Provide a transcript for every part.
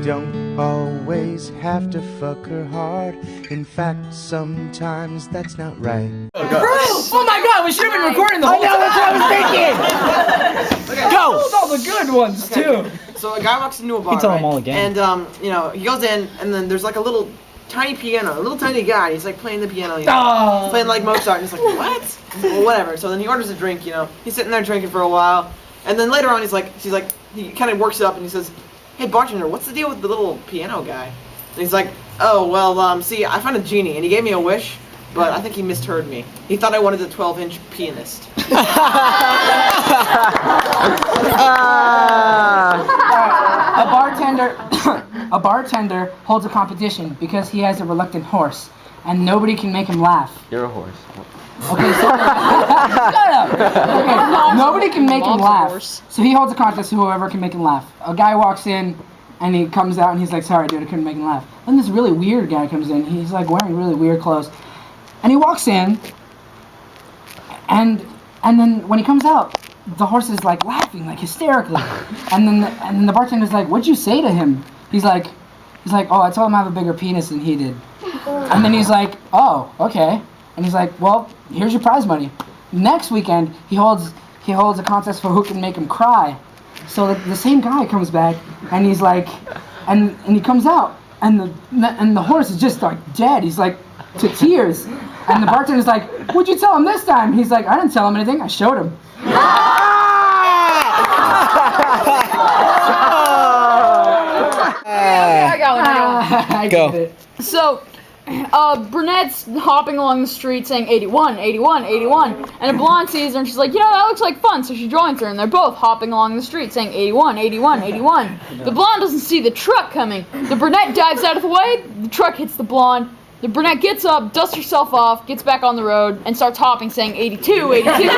don't always have to fuck her hard. In fact, sometimes that's not right. Oh my god, we should have been recording the whole time. I know, that's what I was thinking! Go! Those all the good ones, too. So a guy walks into a bar, tell them all again. And, you know, he goes in, and then there's like a little tiny piano, a little tiny guy, he's like playing the piano, you know, Oh. playing like Mozart, and he's like, what? Well, whatever. So then he orders a drink, you know, he's sitting there drinking for a while, and then later on he kind of works it up, and he says, hey bartender, what's the deal with the little piano guy? And he's like, oh, well, see, I found a genie, and he gave me a wish, but I think he misheard me. He thought I wanted a 12-inch pianist. A bartender holds a competition because he has a reluctant horse, and nobody can make him laugh. You're a horse. Okay, so shut up. Okay, nobody can make him laugh. So he holds a contest to whoever can make him laugh. A guy walks in, and he comes out, and he's like, "Sorry, dude, I couldn't make him laugh." Then this really weird guy comes in. He's like wearing really weird clothes, and he walks in, and then when he comes out, the horse is like laughing, like hysterically, and then the bartender's like, "What'd you say to him?" He's like, "Oh, I told him I have a bigger penis than he did." And then he's like, "Oh, okay." And he's like, "Well, here's your prize money." Next weekend, he holds a contest for who can make him cry. So the same guy comes back, and he's like, and he comes out, and the horse is just like dead. He's like to tears, and the bartender's like, "What'd you tell him this time?" He's like, "I didn't tell him anything. I showed him." I got one. I Go. get it. So, brunettes hopping along the street saying 81, 81, 81. And a blonde sees her and she's like, you know, that looks like fun. So she joins her and they're both hopping along the street saying 81, 81, 81. The blonde doesn't see the truck coming. The brunette dives out of the way. The truck hits the blonde. The brunette gets up, dusts herself off, gets back on the road, and starts hopping saying 82, 82.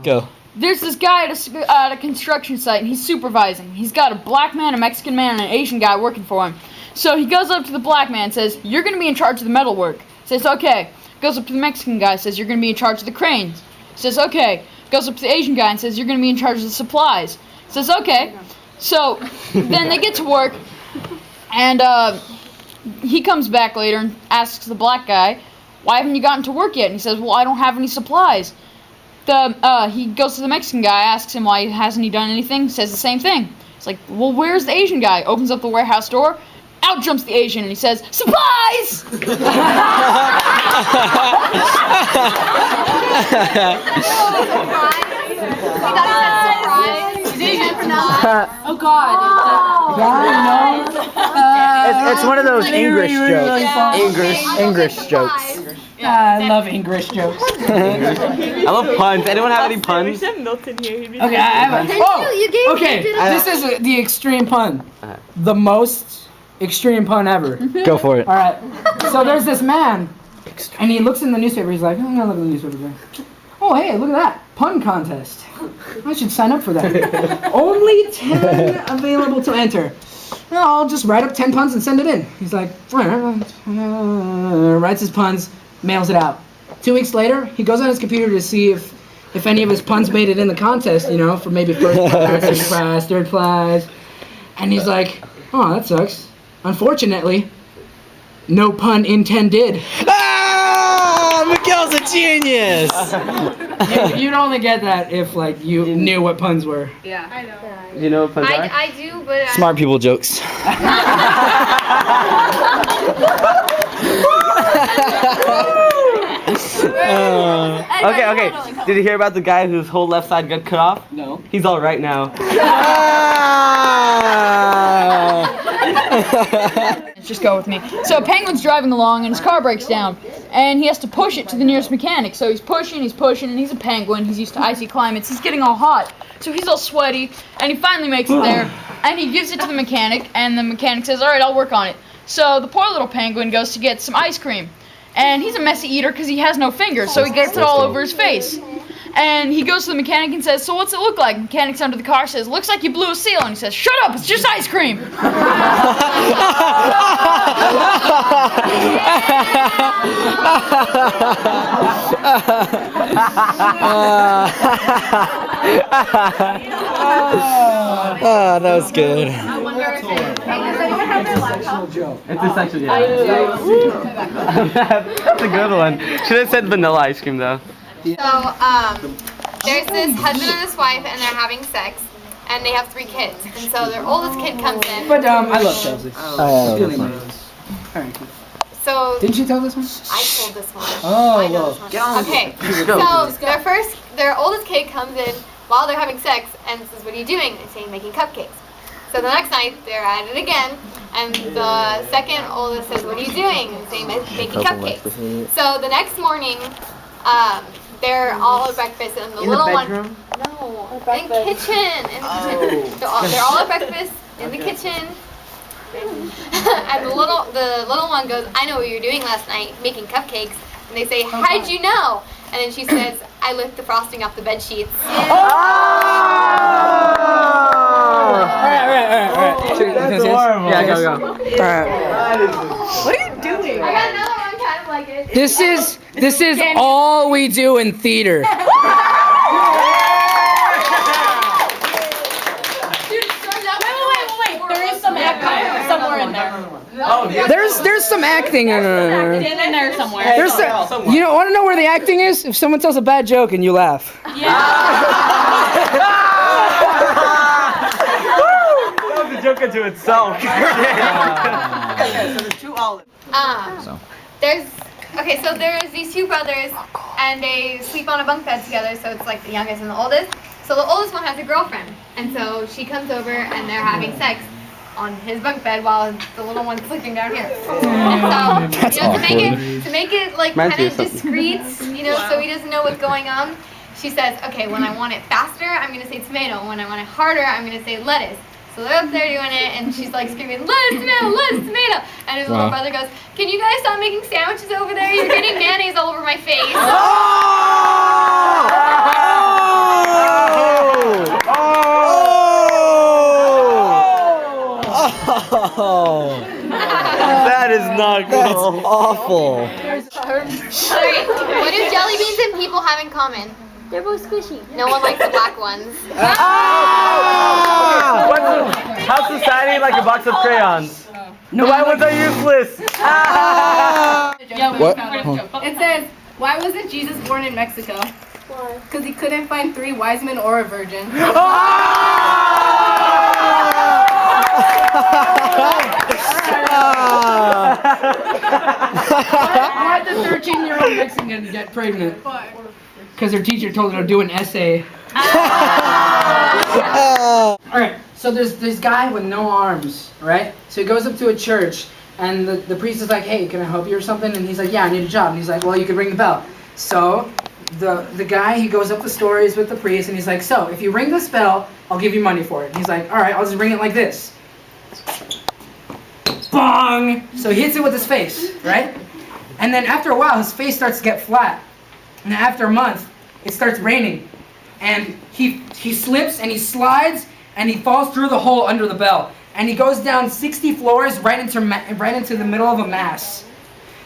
Go. There's this guy at a construction site, and he's supervising. He's got a black man, a Mexican man, and an Asian guy working for him. So he goes up to the black man and says, you're going to be in charge of the metal work. Says, okay. Goes up to the Mexican guy, says, you're going to be in charge of the cranes. Says, okay. Goes up to the Asian guy and says, you're going to be in charge of the supplies. Says, okay. So then they get to work, and he comes back later and asks the black guy, why haven't you gotten to work yet? And he says, well, I don't have any supplies. He goes to the Mexican guy, asks him why hasn't he done anything, says the same thing. He's like, well, where's the Asian guy? Opens up the warehouse door, out jumps the Asian, and he says, supplies! Oh, God. It's one of those English jokes. English jokes. I love English jokes. I love puns. Anyone have any puns? Okay, I have a... Oh! Okay, this is the extreme pun. The most extreme pun ever. Go for it. Alright, so there's this man, and he looks in the newspaper, he's like, I'm gonna look in the newspaper today. Oh, hey, look at that. Pun contest. I should sign up for that. Only 10 available to enter. No, I'll just write up 10 puns and send it in. He's like, writes his puns, mails it out. 2 weeks later, he goes on his computer to see if any of his puns made it in the contest, you know, for maybe first prize, second prize, third prize. And he's like, oh, that sucks. Unfortunately, no pun intended. Ah, Miguel's a genius. You'd only get that if, like, you knew what puns were. Yeah, I know. Do you know what puns are? I do, but Smart people jokes. Okay. Did you hear about the guy whose whole left side got cut off? No. He's all right now. Just go with me. So Penguin's driving along and his car breaks down, and he has to push it to the nearest mechanic. So he's pushing, and he's a penguin. He's used to icy climates. He's getting all hot, so he's all sweaty, and he finally makes it there, and he gives it to the mechanic, and the mechanic says, all right, I'll work on it. So the poor little penguin goes to get some ice cream, and he's a messy eater because he has no fingers, so he gets it all over his face. And he goes to the mechanic and says, "So what's it look like?" Mechanic's under the car says, "Looks like you blew a seal." And he says, "Shut up, it's just ice cream." Oh, that was good. I wonder if does anyone have their laptop? It's a sexual joke. That's a good one. Should have said vanilla ice cream though. So, there's this husband and this wife, and they're having sex, and they have 3 kids. And so their oldest kid comes in. But I love Chelsea. Oh, Really yeah, amazing. Alright, cool. So Didn't you tell this one? I told this one. Oh, I know this one. Get on with Okay, it. so their oldest kid comes in while they're having sex and says, "What are you doing?" They say, "Making cupcakes." So the next night they're at it again, and the second oldest says, "What are you doing?" And they say, "Making cupcakes." So the next morning, they're all at breakfast, and the In the little one. bedroom? No, in kitchen. In the kitchen. They're all at breakfast in the kitchen. And the little one goes, "I know what you were doing last night, making cupcakes." And they say, "How'd you know?" And then she says, "I licked the frosting off the bed sheets." That's horrible. Yeah, go. What are you doing? I got another one kind of like it. This is all we do in theater. Wait. There is some acting somewhere in there. Oh, yeah. There's some acting. In there somewhere. There's you know, want to know where the acting is? If someone tells a bad joke and you laugh. That was a joke unto itself. So there's 2 olives. There's these 2 brothers, and they sleep on a bunk bed together. So it's like the youngest and the oldest. So the oldest one has a girlfriend, and so she comes over, and they're having sex on his bunk bed while the little one's sleeping down here. And so, to make it like kind of discreet, so he doesn't know what's going on, she says, "Okay, when I want it faster, I'm gonna say tomato. When I want it harder, I'm gonna say lettuce." So they're up there doing it, and she's like screaming, "Lettuce, tomato, lettuce, tomato!" And his little brother goes, "Can you guys stop making sandwiches over there? You're getting mayonnaise all over my face." That is not good. That's awful. Alright, what do jelly beans and people have in common? They're both squishy. No one likes the black ones. How's society like a box of crayons? No, white ones are useless. What? It says, "Why wasn't Jesus born in Mexico?" Why? Because he couldn't find 3 wise men or a virgin. Why did the 13-year-old Mexican get pregnant? Because her teacher told her to do an essay. Alright, so there's this guy with no arms, right? So he goes up to a church, and the priest is like, "Hey, can I help you or something?" And he's like, "Yeah, I need a job." And he's like, "Well, you can ring the bell." So the guy, he goes up the stories with the priest, and he's like, "So, if you ring this bell, I'll give you money for it." And he's like, "Alright, I'll just ring it like this." Bong! So he hits it with his face, right? And then after a while, his face starts to get flat. And then after a month, it starts raining. And he slips and he slides and he falls through the hole under the bell. And he goes down 60 floors right into the middle of a mass.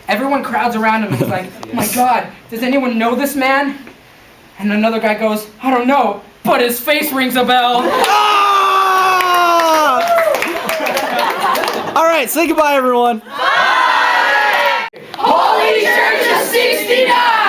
Everyone crowds around him and is like, "Oh my God, does anyone know this man?" And another guy goes, "I don't know, but his face rings a bell." All right, say goodbye, everyone. Holy Church of 69!